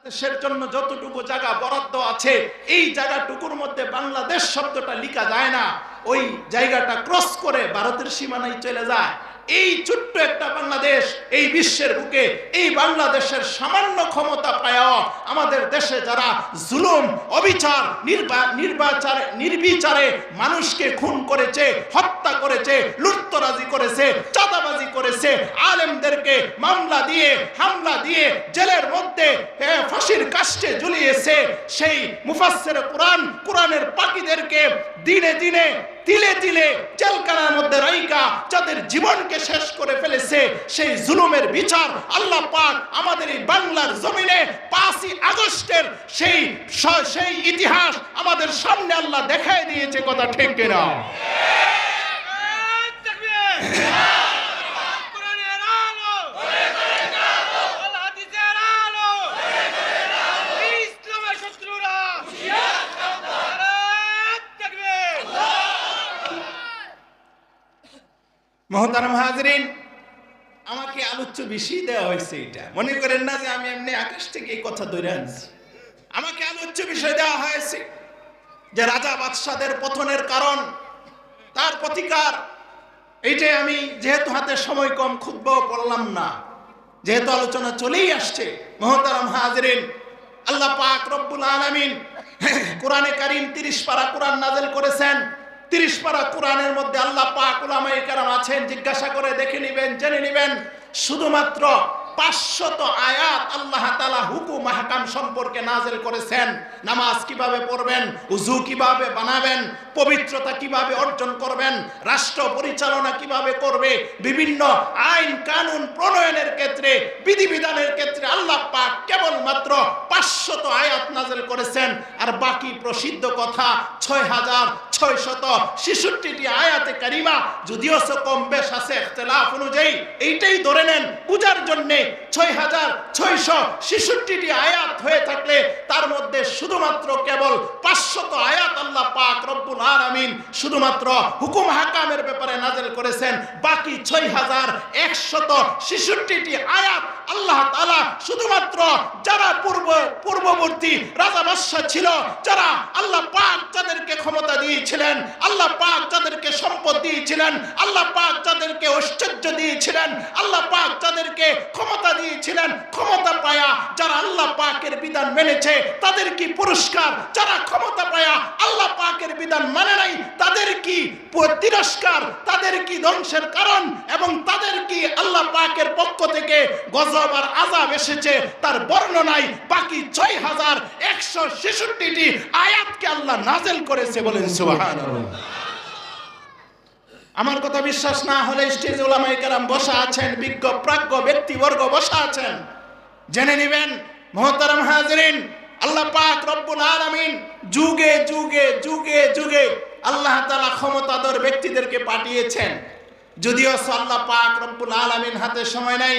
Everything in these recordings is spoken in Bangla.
দেশের জন্য যতটুকু জায়গা বরাদ্দ আছে এই জায়গাটুকুর মধ্যে বাংলাদেশ শব্দটা লেখা যায় না, ওই জায়গাটা ক্রস করে ভারতের সীমানায় চলে যায়। এই ছোট্ট একটা বাংলাদেশ এই বিশ্বের বুকে এই বাংলাদেশের সামান্য ক্ষমতা পায়ও আমাদের দেশে যারা জুলুম অবিচার নির্বিচারে মানুষকে খুন করেছে, হত্যা করেছে, লুটতরাজি করেছে, চাঁদাবাজি করেছে, আলেমদেরকে মামলা দিয়ে হামলা দিয়ে জেলের মধ্যে ফাঁসির কাস্টে ঝুলিয়েছে, সেই মুফাসসিরে কোরআনের পাখীদেরকে দিনে দিনে তিলে তিলে জেলখানার মধ্যে রাইকা যাদের জীবনকে শেষ করে ফেলেছে, সেই জুলুমের বিচার আল্লাহ পাক আমাদের এই বাংলার জমিনে 5ই আগস্টের সেই ইতিহাস আমাদের সামনে আল্লাহ দেখায় দিয়েছে। কথা ঠিক কিনা? মোহতারাম হাজরিন, আমাকে আলোচ্য বিষয় দেওয়া হয়েছে। এটা মনে করেন না যে আমি এমনি আকাশ থেকে এই কথা ধরে আনছি। আমাকে আলোচ্য বিষয় দেওয়া হয়েছে যে রাজা বাদশাদের পতনের কারণ, তার প্রতিকার। এইটাই আমি যেহেতু হাতে সময় কম খুতবাও পড়লাম না, যেহেতু আলোচনা চলেই আসছে। মোহতারাম হাজরিন, আল্লাহ পাক রব্বুল আলামিন কোরআনে কারীম 30 পারা কোরআন নাযিল করেছেন। 30 পারা কোরআনের মধ্যে আল্লাহ পাক উলামায়ে কেরাম আছেন, জিজ্ঞাসা করে দেখে নেবেন, জেনে নেবেন, শুধুমাত্র 500 আয়াত আল্লাহ তাআলা হুকুম আহকাম সম্পর্কে নাযিল করেছেন। নামাজ কিভাবে পড়বেন, ওযু কিভাবে বানাবেন, পবিত্রতা কিভাবে অর্জন করবেন, রাষ্ট্র পরিচালনা কিভাবে করবে, বিভিন্ন আইন কানুন প্রণয়নের ক্ষেত্রে, বিধিবিধানের ক্ষেত্রে আল্লাহ পাক কেবলমাত্র 500 আয়াত নাযিল করেছেন। আর বাকি প্রসিদ্ধ কথা 6666টি আয়াতে কারিমা, যদিও কম বেশ আছে ইখতিলাফ অনুযায়ী, এইটাই ধরে নেন বুঝার জন্য 6666টি আয়াত হয়ে থাকলে তার মধ্যে শুধুমাত্র কেবল 500 আয়াত আল্লাহ পাক রব্বুল আলামিন শুধুমাত্র হুকুম হাকামের ব্যাপারে নাযিল করেছেন। বাকি 6166টি আয়াত আল্লাহ তাআলা শুধুমাত্র যারা পূর্ববর্তী রাজা বাদশা ছিল, যারা আল্লাহ পাক যাদেরকে ক্ষমতা দিয়েছিলেন, আল্লাহ পাক যাদেরকে সম্পদ দিয়েছিলেন, আল্লাহ পাক যাদেরকে ঐশ্বর্য দিয়েছিলেন, আল্লাহ পাক যাদেরকে ক্ষমতা দিয়েছিলেন, ক্ষমতা পায়া যারা আল্লাহ পাকের বিধান মেনেছে তাদের কি পুরস্কার, যারা ক্ষমতা পায়া আল্লাহ পাকের বিধান মানে নাই তাদের কি তিরস্কার, তাদের কি ধ্বংসের কারণ, এবং তাদের কি আল্লাহ পাকের পক্ষ থেকে গজব আর আযাব এসেছে তার বর্ণনায় বাকি 6166টি আয়াতকে আল্লাহ নাযিল করেছে। বলেন সুবহানাল্লাহ। আমার কথা বিশ্বাস না হলে স্টেজে উলামায়ে কেরাম বসা আছেন, বিজ্ঞ প্রাজ্ঞ ব্যক্তিবর্গ বসা আছেন, জেনে নেবেন। মুহতারাম হাজরিন, আল্লাহ পাক রব্বুল আলামিন যুগে যুগে যুগে যুগে আল্লাহ তাআলা ক্ষমতাধর ব্যক্তিদেরকে পাঠিয়েছেন। যদিও আল্লাহ পাক রব্বুল আলামিন হাতে সময় নাই,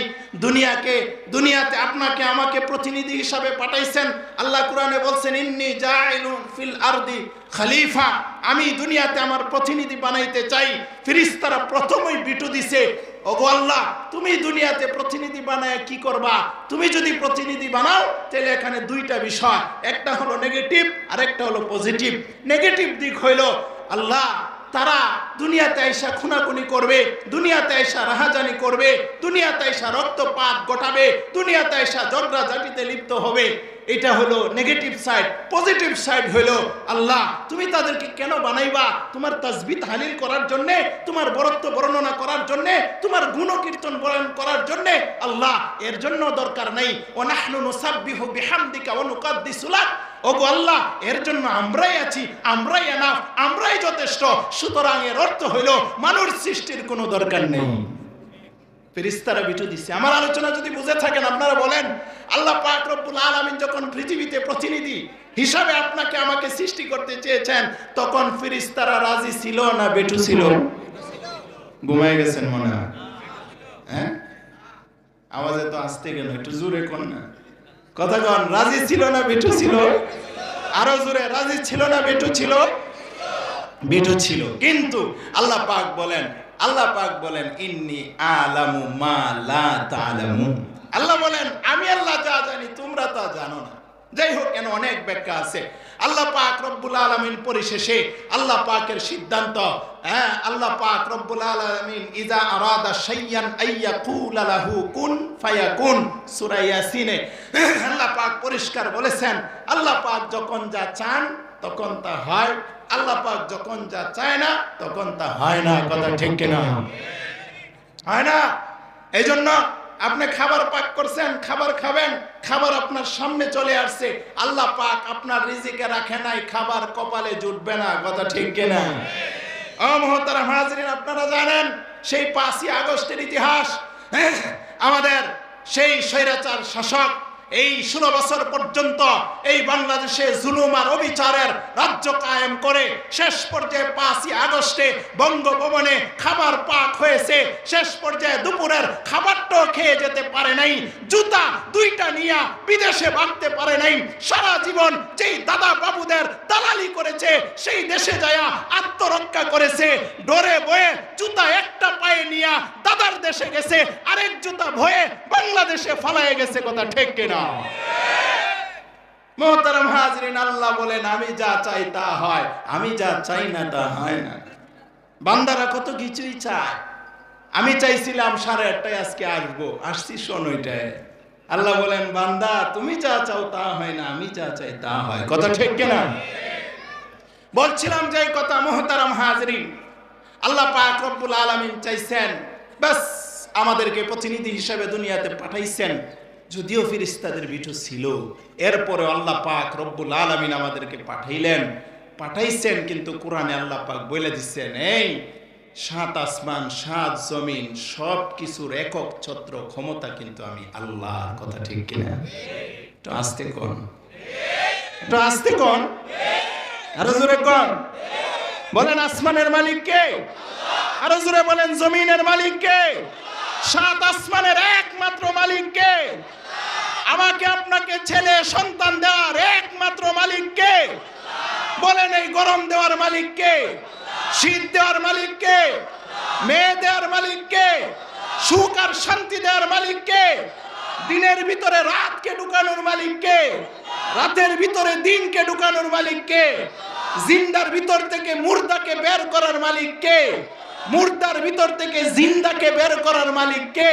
দুনিয়াতে আপনাকে আমাকে প্রতিনিধি হিসাবে পাঠাইছেন। আল্লাহ কোরআনে বলছেন, ইন্নী জাইলুন ফিল আরদি খলিফা, আমি দুনিয়াতে আমার প্রতিনিধি বানাইতে চাই। ফেরেশতারা প্রথমেই বিটু দিছে, ওগো আল্লাহ তুমি দুনিয়াতে প্রতিনিধি বানায় কি করবা? তুমি যদি প্রতিনিধি বানাও তাহলে এখানে দুইটা বিষয়, একটা হলো নেগেটিভ আর একটা হলো পজিটিভ। নেগেটিভ দিক হইল আল্লাহ তারা দুনিয়াতে আইসা খুনাখুনি করবে, দুনিয়াতে আইসা রাহাজানি করবে, দুনিয়াতে আইসা রক্তপাত ঘটাবে, দুনিয়াতে আইসা ঝগড়াঝাটিতে লিপ্ত হবে। এটা হলো নেগেটিভ সাইড। পজিটিভ সাইড হলো আল্লাহ তুমি তাদেরকে কেন বানাইবা? তোমার তাসবিহ তাহলিল করার জন্য, তোমার বরত্ব বর্ণনা করার জন্য, তোমার গুণকীর্তন বরণ করার জন্য। আল্লাহ এর জন্য দরকার নাই। ওয়া নাহনু নুসাব্বিহু বিহামদিকা ওয়া নুকাদ্দিসু লাক, ওগো আল্লাহ এর জন্য আমরাই আছি, আমরাই এনাফ, আমরাই যথেষ্ট। সুতরাং এর অর্থ হইল মানুষ সৃষ্টির কোনো দরকার নেই। ফেরেশতারা বিটু দিচ্ছে। আমার আলোচনা যদি বুঝে থাকেন আপনারা বলেন, আল্লাহ পাক রব্বুল আলামিন যখন পৃথিবীতে প্রতিনিধি হিসাবে আপনাকে আমাকে সৃষ্টি করতে চেয়েছেন তখন ফেরেশতারা রাজি ছিল না বেটু ছিল? ঘুমায় গেছেন মনে হয়। হ্যাঁ, আওয়াজে তো আসতে গেল, একটু জোরে কোন না কথা কন। রাজি ছিল না বেটু ছিল? আরো জোরে, রাজি ছিল না বেটু ছিল? বেটু ছিল। কিন্তু আল্লাহ পাক বলেন ইন্নী আলামু মা লা তা'লামুন। আল্লাহ বলেন আমি আল্লাহ যা জানি তোমরা তা জানো না। যাই হোক, কেন অনেক ব্যাখ্যা আছে। আল্লাহ পাক রব্বুল আলামিন পরিশেষে আল্লাহ পাকের সিদ্ধান্ত, আল্লাহ পাক রব্বুল আলামিন ইজা আরাদা শাইয়ান আইয়াকুলা লাহু কুন ফায়াকুন, সূরা ইয়াসিনে আল্লাহ পাক পরিষ্কার বলেছেন, আল্লাহ পাক যখন যা চান তখন তা হয়, আল্লাহ পাক যখন যা চায় না তখন তা হয় না। কথা ঠিক কিনা? হয় না। এই জন্য আপনি খাবার পাক করছেন, খাবার খাবেন, খাবার আপনার সামনে চলে আসছে, আল্লাহ পাক আপনার রিজিকে রাখে নাই, খাবার কপালে জুটবে না। কথা ঠিক কিনা? ও মুহতারাম হাজিরিন, আপনারা জানেন সেই 5ই আগস্টের ইতিহাস। আমাদের সেই স্বৈরাচার শাসক এই 16 বছর পর্যন্ত এই বাংলাদেশে জুলুম আর অবিচারের রাজ্য কায়েম করে শেষ পর্যায়ে 5ই আগস্টে বঙ্গভবনে খাবার পাক হয়েছে। শেষ পর্যায়ে দুপুরের খাবারটাও খেয়ে যেতে পারে নাই, জুতা 2টা নিয়ে বিদেশে ভাগতে পারে নাই। সারা জীবন যেই দাদা বাবুদের দালালি করেছে সেই দেশে যায়া আত্মরক্ষা করেছে, ডরে বয়ে জুতা একটা পায়ে নিয়ে দাদার দেশে গেছে, আরেক জুতা ভয়ে বাংলাদেশে ফালায়ে গেছে। কথা ঠিক কিনা? মুহতারাম হাজরিন, আল্লাহ বলেন আমি যা চাই তা হয়, আমি যা চাই না তা হয় না। বান্দারা কত কিছুই চায়। আমি চাইছিলাম 8:30টায় আজকে আসবো, আসছি 9টায়। আল্লাহ বলেন বান্দা তুমি যা চাও তা হয় না, আমি যা চাই তা হয়। কথা ঠিক কিনা? বলছিলাম যে এই কথা মুহতারাম হাজরিন, আল্লাহ পাক রব্বুল আলামিন চাইছেন, বাস আমাদেরকে প্রতিনিধি হিসেবে দুনিয়াতে পাঠাইছেন। যদিও ফেরেশতাদের ভিটো ছিল, এরপরে আল্লাহ পাক রব্বুল আলামিন আমাদেরকে পাঠাইছেন। কিন্তু কোরআনে আল্লাহ পাক বলে দিচ্ছেন, এই 7 আসমান 7 জমিন সব কিছুর একক ছত্র ক্ষমতা কিন্তু আমি আল্লাহ। কথা ঠিক কিনা? একটু আস্তে কোন, একটু আস্তে কোন, আরো জোরে কোন। বলেন আসমানের মালিক কে? আরো জোরে বলেন জমিনের মালিক কে? 7 আসমানের একমাত্র মালিক কে? আমাকে আপনাকে ছেলে সন্তান দেওয়ার একমাত্র মালিক কে? বলেন এই গরম দেওয়ার মালিক কে? শীত দেওয়ার মালিক কে? মেয়ে দেওয়ার মালিক কে? সুখ আর শান্তি দেওয়ার মালিক কে? দিনের ভিতরে রাতকে ঢুকানোর মালিক কে? রাতের ভিতরে দিনকে ঢুকানোর মালিক কে? জিন্দার ভিতর থেকে মুর্দাকে বের করার মালিক কে? মুর্দার ভিতর থেকে জিন্দাকে বের করার মালিক কে?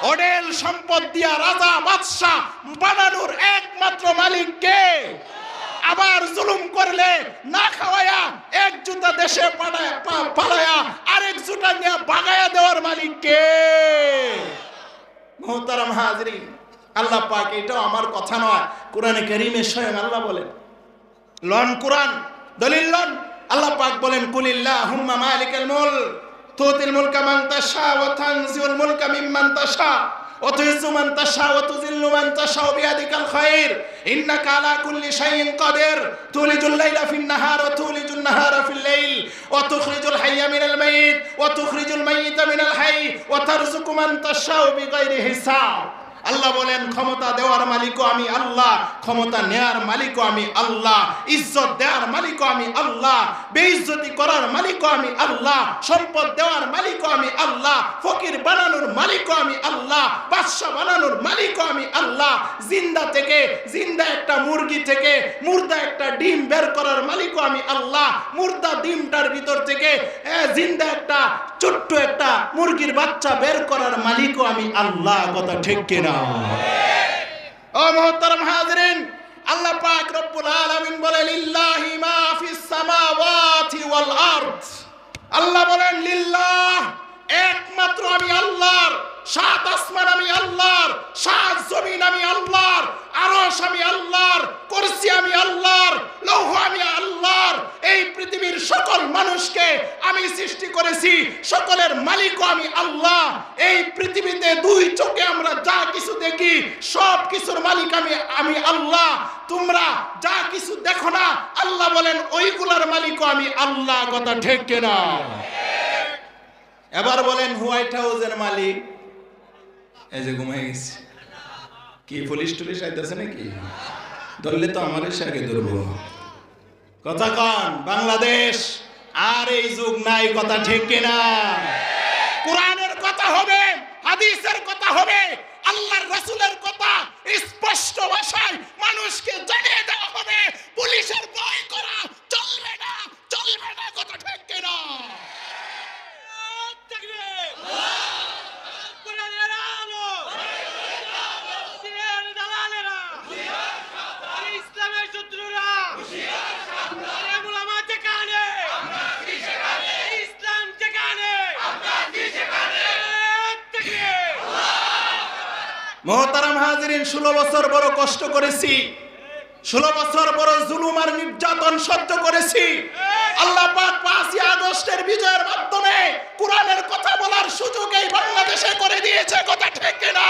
অডেল সম্পদ দিয়া রাজা বাদশা বানানোর একমাত্র মালিক কে? আবার জুলুম করলে না খাওয়ায়া এক জুতা দেশে পালায়া আরেক জুতা নিয়ে বাগায়া দেওয়ার মালিক কে? মুহতারাম হাজরিন, আল্লাহ পাক, এটাও আমার কথা নয়, কোরআনে কারীমে স্বয়ং আল্লাহ বলেন। লন কোরআন দলিল লন। আল্লাহ পাক বলেন কুলিল্লাহুম্মা মালিকাল মুলক তুতিল মুলকা মান তাশা ওয়া তানজিউল মুলকা মিম্মান তাশা ওয়া তুইজ্জু মান তাশা ওয়া তুযিল্লু মান তাশা বিয়াদিকাল খায়র ইন্নাকা আলা কুল্লি শাইইন কাদির তুলিজুল লাইলা ফিন নাহার ওয়া তুলিজুন নাহারা ফিল লাইল ওয়া তুখরিজুল হাইয়া মিনাল মাইয়িত ওয়া তুখরিজুল মাইয়িতা মিনাল হাই ওয়া তারযুকু মান তাশা বিগাইরি হিসাব। আল্লাহ বলেন ক্ষমতা দেওয়ার মালিকও আমি আল্লাহ, ক্ষমতা নেয়ার মালিকও আমি আল্লাহ, ইজ্জত দেওয়ার মালিকও আমি আল্লাহ, বেইজ্জতি করার মালিকও আমি আল্লাহ, সম্পদ দেওয়ার মালিকও আমি আল্লাহ, ফকির বানানোর মালিকও আমি আল্লাহ, বাদশা বানানোর মালিকও আমি আল্লাহ, জিন্দা থেকে জিন্দা একটা মুরগি থেকে মুর্দা একটা ডিম বের করার মালিকও আমি আল্লাহ, মুর্দা ডিমটার ভিতর থেকে জিন্দা একটা ছোট্ট একটা মুরগির বাচ্চা বের করার মালিকও আমি আল্লাহ। কথা ঠিক কিনা? ও মুহতারাম হাজরিন, আল্লাহ পাক রব্বুল আলামিন বলেন লিল্লাহি মা ফিস সামাওয়াতি ওয়াল আরদ। আল্লাহ বলেন লিল্লাহ, একমাত্র আমি আল্লাহর। 7 আসমান আমি আল্লাহর, 7 জমিন আমি আল্লাহর, আরশ আমি আল্লাহর, কুরসি আমি আল্লাহর, লৌহ আমি আল্লাহর। এই পৃথিবীর সকল মানুষকে আমি সৃষ্টি করেছি, সকলের মালিকও আমি আল্লাহ। এই পৃথিবীতে 2 চোখে আমরা যা কিছু দেখি সব কিছুর মালিক আমি আল্লাহ। তোমরা যা কিছু দেখো না, আল্লাহ বলেন ওইগুলোর মালিকও আমি আল্লাহ। কথা ঠিক কিনা? এবার বলেন হোয়াইট হাউসের মালিক এই যে ঘুমাই গেছে, কি পুলিশ টুলিশ আইতেছে নাকি? ধরলে তো আমার আগে ধরবো। কথা কন, বাংলাদেশ আর এই যুগ নাই। কথা ঠিক কিনা? কোরআনের কথা হবে, হাদিসের কথা হবে, আল্লাহর রাসূলের কথা স্পষ্ট ভাষায় মানুষকে মুহতারাম হাজিরিন, 16 বছর বড় কষ্ট করেছি, 16 বছর বড় জুলুম আর নির্যাতন সহ্য করেছি। আল্লাহ পাক 5ই আগস্টের বিজয়ের মাধ্যমে কোরআনের কথা বলার সুযোগ এই বাংলাদেশে করে দিয়েছে, কথা ঠিক কিনা?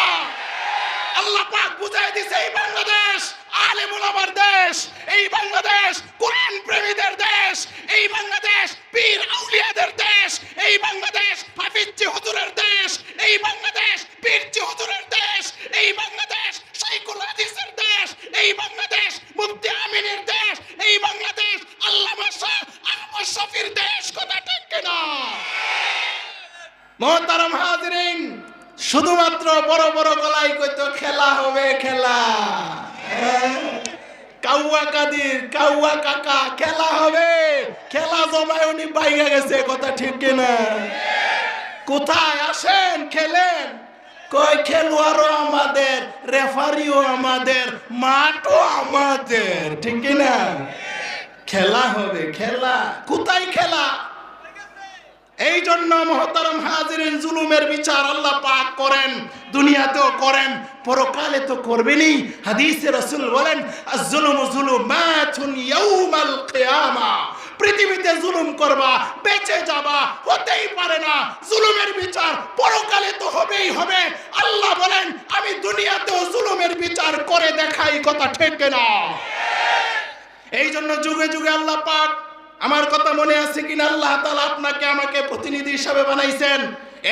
আল্লাহ পাক বুঝাই দিয়েছে এই বাংলাদেশ আলেম ওলামার দেশ, এই বাংলাদেশ কোরআন প্রেমীদের দেশ, এই বাংলাদেশ পীর আউলিয়াদের দেশ, এই বাংলাদেশ হাফিজি হুজুরের দেশ, এই বাংলাদেশ পীরজি হুজুরের দেশ, এই বাংলাদেশ শাইখুল হাদিসের দেশ, এই বাংলাদেশ মুফতি আমিনের দেশ, এই বাংলাদেশ আল্লামা শাহ আহমদ শফির দেশ, কথা ঠিক কিনা? মুহতারাম হাজিরিন, শুধুমাত্র বড় বড় গলায় কইতো খেলা হবে, খেলা, কাউয়া কাদির কাউয়া কাকা খেলা হবে, খেলা জমায় উনি বাইরে গেছে, কথা ঠিক কিনা? কোথায় আসেন খেলেন, কই খেলোয়াড়ও আমাদের, রেফারিও আমাদের, মাঠও আমাদের, ঠিক কিনা? খেলা হবে, খেলা, কোথায় খেলা? এই জন্য মুহতারাম হাজিরিন, জুলুমের বিচার আল্লাহ পাক করেন, দুনিয়াতেও করেন, পরকালে তো করবেনই। হাদিসে রাসূল বলেন, আয-যুলমু যুলুমাতুন ইয়াউমাল কিয়ামা, পৃথিবীতে জুলুম করবা বেঁচে যাবা, হতেই পারে না, জুলুমের বিচার পরকালে তো হবেই হবে। আল্লাহ বলেন, আমি দুনিয়াতেও জুলুমের বিচার করে দেখাই, কথা ঠিক না? এই জন্য যুগে যুগে আল্লাহ পাক, আমার কথা মনে আছে কিনা, আল্লাহ তাআলা আপনাকে আমাকে প্রতিনিধি হিসাবে বানাইছেন।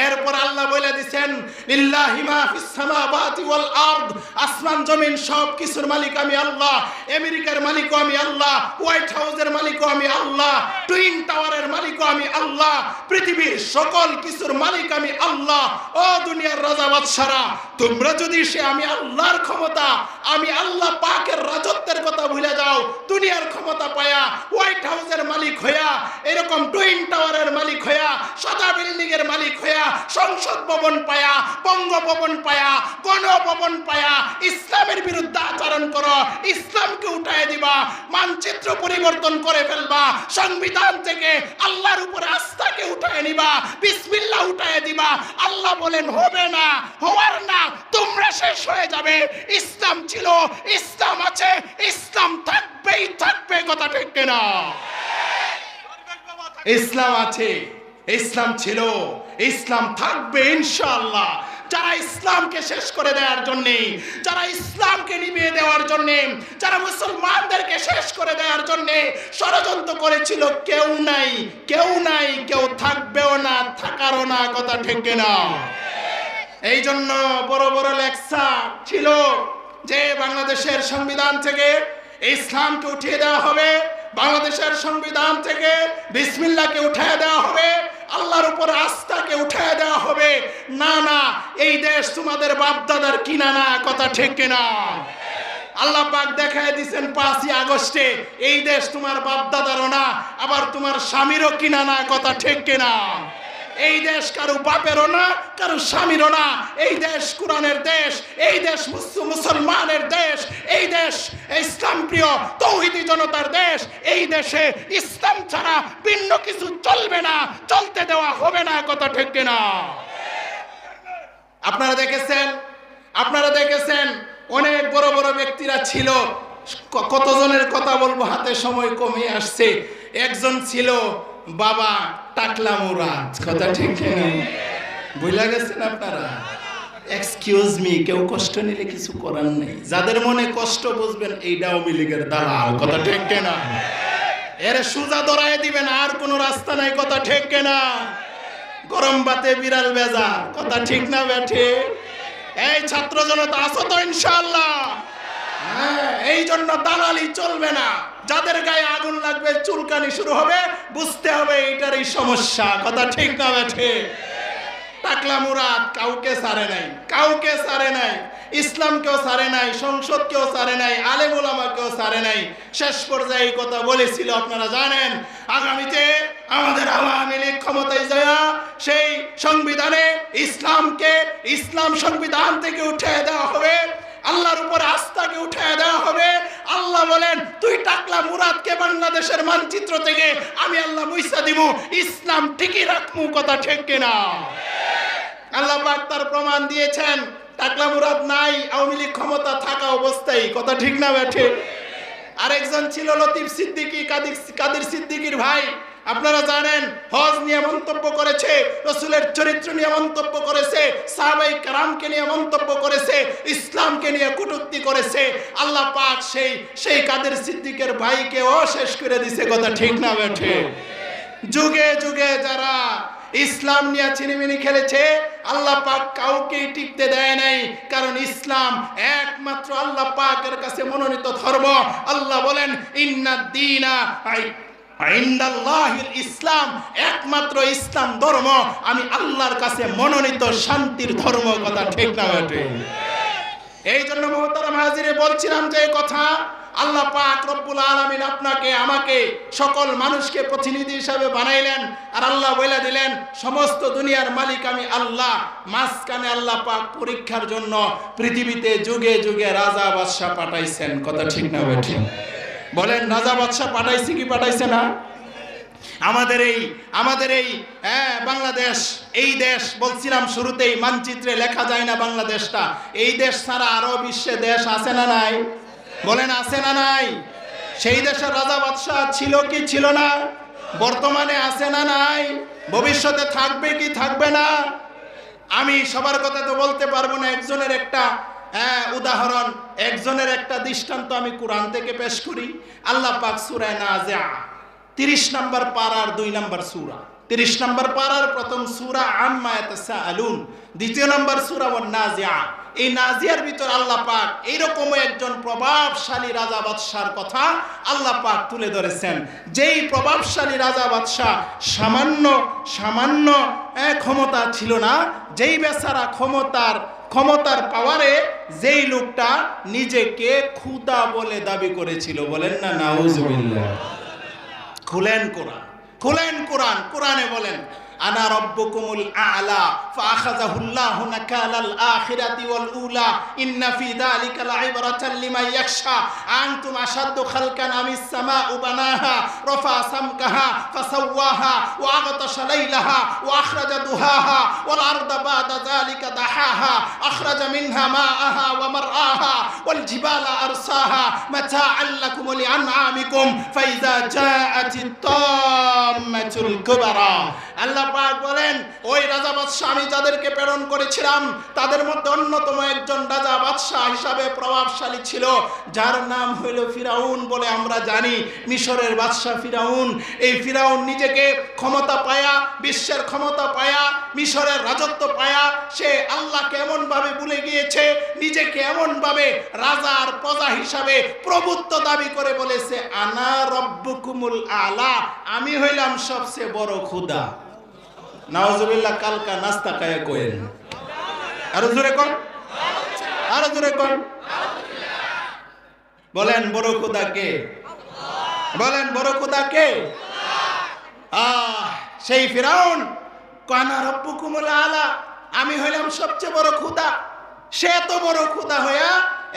এরপর আল্লাহ বলে দিবেন, লিল্লাহি মা ফিস সামাওয়াতি ওয়াল আরদ, আসমান জমিন সব কিছুর মালিক আমি আল্লাহ। আমেরিকার মালিকও আমি আল্লাহ, হোয়াইট হাউসের মালিকও আমি আল্লাহ, টুইন টাওয়ারের মালিকও আমি আল্লাহ, পৃথিবীর সকল কিছুর মালিক আমি আল্লাহ। ও দুনিয়ার রাজা বাদশারা, তোমরা যদি সে আমি আল্লাহর ক্ষমতা, আমি আল্লাহ পাকের রাজত্বের কথা ভুলে যাও, দুনিয়ার ক্ষমতা পায়া, হোয়াইট হাউসের মালিক হইয়া, এরকম টুইন টাওয়ারের মালিক হইয়া, সাদা বিল্ডিং এর মালিক হইয়া, সংসদ ভবন পায়া, বঙ্গভবন পায়া, গণভবন পায়া ইসলামের বিরুদ্ধে আচরণ করো, ইসলামকে উঠায় দিবা, মানচিত্র পরিবর্তন করে ফেলবা, সংবিধান থেকে আল্লাহর উপরে আস্থাকে উঠায় নিবা, বিসমিল্লাহ উঠায় দিবা। আল্লাহ বলেন হবে না, হওয়ার না, তোমরা শেষ হয়ে যাবে। ইসলাম ছিল, ইসলাম আছে, ইসলাম থাকবেই থাকবে, কথা ঠিক কিনা? ইসলাম আছে, ইসলাম ছিল, ইসলাম থাকবে ইনশাআল্লাহ। যারা ইসলামকে শেষ করে দেওয়ার জন্য, যারা ইসলামকে নিভিয়ে দেওয়ার জন্য, যারা মুসলমানদেরকে শেষ করে দেওয়ার জন্য ষড়যন্ত্র করেছিল, কেউ নাই, কেউ নাই, কেউ থাকবেও না, থাকারও না, কথা ঠিক না? এই জন্য বড় বড় লেকচার ছিল যে বাংলাদেশের সংবিধান থেকে ইসলামকে উঠিয়ে দেওয়া হবে, বাংলাদেশের সংবিধান থেকে বিসমিল্লাহকে উঠিয়ে দেওয়া হবে, আল্লাহর উপর আস্থাকে উঠিয়ে দেওয়া হবে। না না, এই দেশ তোমাদের বাপদাদার কিনা না, কথা ঠিক কিনা? আল্লাহ পাক দেখায় দিয়েছেন 5ই আগস্টে, এই দেশ তোমার বাপদাদারও না, আবার তোমার স্বামীরও কিনা না, কথা ঠিক কিনা? এই দেশ কারো বাপেরও না, কারো স্বামীরও না, এই দেশ কোরআনের দেশ, এই দেশ মুসলমানের দেশ, এই দেশ ইসলাম প্রিয় তৌহিদি জনতার দেশ। এই দেশে ইসলাম ছাড়া ভিন্ন কিছু চলবে না, চলতে দেওয়া হবে না, কথা ঠিক কিনা? আপনারা দেখেছেন অনেক বড় বড় ব্যক্তিরা ছিল, কতজনের কথা বলবো, হাতে সময় কমে আসছে। একজন ছিল বাবা টাকলা মুরাদ, কথা ঠিক কিনা? বুঝলা গেছেন আপনারা? এক্সকিউজ মি, কেউ কষ্ট নিলে কিছু করার নেই, যাদের মনে কষ্ট বুঝবেন, এইটা আওয়ামী লীগের দালাল, কথা ঠিক কিনা? এর সোজা ধরায় দিবেন, আর কোনো রাস্তা নাই, কথা ঠিক কিনা? গরম বাতে বিড়াল ভেজা, কথা ঠিক না বেঠে? এই ছাত্র জনতা আছো তো ইনশাআল্লাহ? এই জন্য দালালি চলবে না, যাদের গায়ে আগুন লাগবে, চুলকানি শুরু হবে, বুঝতে হবে এইটারই সমস্যা, কথা ঠিক না বেঠে? টাকলা মুরাদ কাউকে ছাড়ে নাই, কাউকে ছাড়ে নাই, ইসলামকেও ছাড়ে নাই, সংসদকেও ছাড়ে নাই, আলেম ওলামাকেও ছাড়ে নাই। শেষ পর্যায়ে এই কথা বলেছিল, আপনারা জানেন, আগামীতে আমাদের আওয়ামী লীগ ক্ষমতায় যায়, সেই সংবিধানে ইসলামকে, ইসলাম সংবিধান থেকে উঠিয়ে দেওয়া হবে, আল্লাহর উপর আস্থাকে উঠিয়ে দেওয়া হবে। আল্লাহ বলেন, তুই টাকলা মুরাদকে বাংলাদেশের মানচিত্র থেকে আমি আল্লাহ মুইসা দিব, ইসলাম ঠিকই রাখমু, কথা ঠিক কিনা? আল্লাহ পাক তার প্রমাণ দিয়েছেন। টাকলা মুরাদ নাই, আওয়ামী লীগ ক্ষমতা থাকা অবস্থায়, কথা ঠিক না বেঠে? আরেকজন ছিল লতিফ সিদ্দিকী, কাদের সিদ্দিকীর ভাই। আপনারা জানেন হজ নিয়ে মন্তব্য করেছে, রাসূলের চরিত্র নিয়ে মন্তব্য করেছে, সাহাবায়ে কেরামকে নিয়ে মন্তব্য করেছে, ইসলামকে নিয়ে কটূক্তি করেছে। আল্লাহ পাক সেই কাদের সিদ্দিকের ভাইকেও শেষ করে দিছে, কথা ঠিক না বেঠে? যুগে যুগে যারা ইসলাম নিয়ে চিনিমিনি খেলেছে, আল্লাহ পাক কাউকে টিকতে দেয় নাই, কারণ ইসলাম একমাত্র আল্লাহ পাকের কাছে মনোনীত ধর্ম। আল্লাহ বলেন ইন্নাদ দীনা ইনদাল্লাহিল ইসলাম, একমাত্র ইসলাম ধর্ম আমি আল্লাহর কাছে মনোনীত শান্তির ধর্ম, কথা ঠিক না বেঠে? এই জন্য মুহতারাম হাজিরে বলছিলাম যে কথা, আল্লাহ পাক রব্বুল আলামিন আপনাকে আমাকে সকল মানুষকে প্রতিনিধি হিসাবে বানাইলেন, আর আল্লাহ বলে দিলেন সমস্ত দুনিয়ার মালিক আমি আল্লাহ। মাঝখানে আল্লাহ পাক পরীক্ষার জন্য পৃথিবীতে যুগে যুগে রাজা বাদশা পাঠাইছেন, কথা ঠিক না বেঠিক? বলেন রাজা বাদশা পাঠাইছে কি পাঠাইছে না? আমাদের এই বাংলাদেশ, এই দেশ বলছিলাম শুরুতেই মানচিত্রে লেখা যায় না বাংলাদেশটা, এই দেশ ছাড়া আরো বিশ্বে দেশ আছে না নাই? বলেন আছে না নাই? সেই দেশের রাজা বাদশাহ ছিল কি ছিল না? বর্তমানে আছে না নাই? ভবিষ্যতে থাকবে কি থাকবে না? আমি সবার কথা তো বলতে পারবো না, একজনের একটা উদাহরণ, একজনের একটা দৃষ্টান্ত আমি কোরআন থেকে পেশ করি। আল্লাহ পাক সূরা নাজিআ 30 নম্বর পারার 2 নম্বর সূরা, 30 নম্বর পারার প্রথম সূরা আম্মা ইয়াতাসাআলুন, দ্বিতীয় নম্বর সূরা ওয়ান নাজিআ। এই নাজিয়ার ভিতর আল্লাহ পাক এইরকম একজন প্রভাবশালী রাজা বাদশার কথা আল্লাহ পাক তুলে ধরেছেন। যেই প্রভাবশালী রাজা বাদশাহ সামান্য ক্ষমতা ছিল না, যেই বেচারা ক্ষমতার পাওয়ারে যেই লোকটা নিজেকে খোদা বলে দাবি করেছিল, বলেন না নাউজুবিল্লাহ। খুলেন কোরআন, কোরআনে বলেন আনা রাব্বুকুমুল আ'লা ফাআখাযাহুল্লাহু নাকালাল আখিরাতি ওয়াল উলা ইন্না ফি যালিকা লা'iবরাতান লিমান ইয়াখশা আনতুম আশাদ্দু খালকান আমিস সামাউ বানাহা রাফা সামকাহা ফাসাওয়াহা ওয়া আগতাশা লাইলাহা ওয়া আখরাজা দুহাহা ওয়াল আরদা বা'দা যালিকা দাহাহা আখরাজা মিনহা মা'াহা ওয়া মার'াহা ওয়াল জিবালা আরসাহা মাতা'আন লাকুম ওয়া লিআন'আমিকুম ফাইযা জাআতিত তাম্মাতুল কুবরা। আল্লাহ পাক বলেন ওই রাজা বাদশা আমি যাদেরকে প্রেরণ করেছিলাম তাদের মধ্যে অন্যতম একজন রাজা বাদশা হিসাবে প্রভাবশালী ছিল, যার নাম হইল ফিরাউন বলে আমরা জানি। মিশরের বাদশা ফিরাউন। এই ফিরাউন নিজেকে ক্ষমতা পায়া, বিশ্বের ক্ষমতা পায়া, মিশরের রাজত্ব পায়া সে আল্লাহকে এমন ভাবে ভুলে গিয়েছে, নিজেকে এমন ভাবে রাজার প্রজা হিসাবে প্রভুত্ব দাবি করে বলেছে আনা রব্বুকুমুল আলা, আমি হইলাম সবচেয়ে বড় খোদা। নাউজুবিল্লাহ। কালকা নাস্তা খায়া কইেন, আরো জোরে কোন, আরো জোরে কোন। বলেন বড় খোদা কে? বলেন বড় খোদা কে? সেই ফিরাউন কানা রব্বুকুমুল আলা, আমি হইলাম সবচেয়ে বড় খোদা। সে এত বড় খোদা হইয়া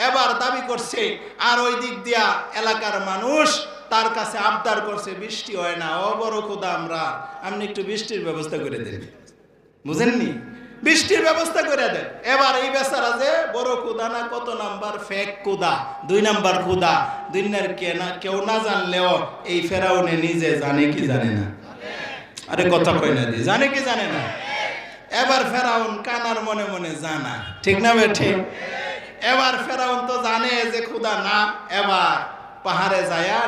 এবার দাবি করছে, আর ওই দিক দিয়া এলাকার মানুষ তার কাছে আবদার করছে বৃষ্টি হয় না, ও বড় খোদা আপনি একটু বৃষ্টির ব্যবস্থা করে দেন। বুঝেননি? বৃষ্টির ব্যবস্থা করে দেন। এবার এই বেচারা যে বড় খোদা না, কত নাম্বার ফেক খোদা, 2 নাম্বার খোদা, দুনিয়ার কেউ না জানলেও এই ফেরাউনে নিজে জানে কি জানে না? আরে কথা কই না দি, জানে কি জানে না? এবার ফেরাউন কানার মনে মনে জানা, ঠিক না বেঠি? এবার ফেরাউন তো জানে যে খোদা না। এবার পাহাড়ে যায়া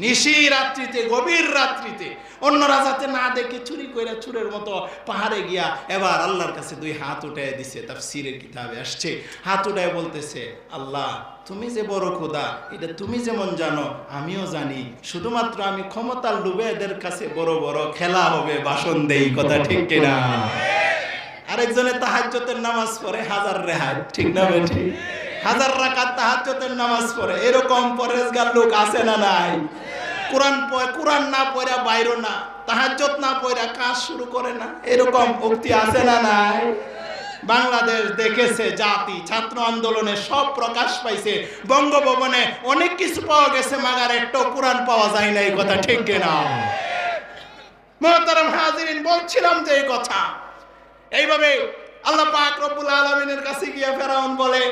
নিশি রাত্রিতে গভীর রাত্রিতে অন্যরা যাতে না দেখে চুরি কইরা চুরের মতো পাহাড়ে গিয়া এবার আল্লাহর কাছে 2 হাত উঠায় দিছে। তাফসীরের কিতাবে আসছে, হাত উঠায় বলতেছে আল্লাহ তুমি যে বড় খোদা এটা তুমি যেমন জানো আমিও জানি, শুধুমাত্র আমি ক্ষমতার লোভে এদের কাছে বড় বড় খেলা হবে, ভাষণ দেই, কথা ঠিক কিনা? আরেকজনে তাহাজ্জুদের নামাজ পড়ে 1000 রেহাত, ঠিক না বেঠি? 1000 রাকাত তাহাজ্জুদের নামাজ পড়ে। এরকম পরেজগার লোক আছে না নাই? কোরআন না পড়া বাইরো না, তাহাজ্জুদ না পড়া কাজ শুরু করে না, এরকম উক্তি আছে না নাই? বাংলাদেশ দেখেছে জাতি ছাত্র আন্দোলনে সব প্রকাশ পাইছে, বঙ্গভবনে অনেক কিছু পাওয়া গেছে, মাগার একটা কোরআন পাওয়া যায় না, এই কথা ঠিক কিনা? মুহতারাম হাজিরিন, বলছিলাম যে এই কথা এইভাবে আল্লাহ পাক রব্বুল আলামিনের কাছে গিয়া ফেরাউন বলে,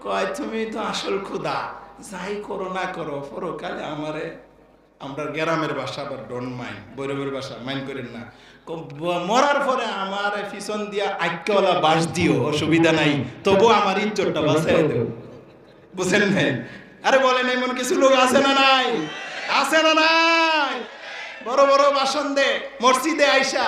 কয় তুমি তো আসল খুদা, যাই করো না করো পরকালে আমারে, আমরা গ্রামের ভাষা আবার ডোন্ট মাইন্ড, বৈরবের ভাষা মাইন্ড করেন না, মরার পরে আমার পিছন দিয়া আইক্যওয়ালা বাস দিও, অসুবিধা নাই, তবু আমার ইজ্জতটা বাঁচাই দেও। বুঝেন নাই? আরে বলেন এমন কিছু লোক আছে না নাই? আছে না নাই? বড় বড় ভাষণ দে, মসজিদে আইসা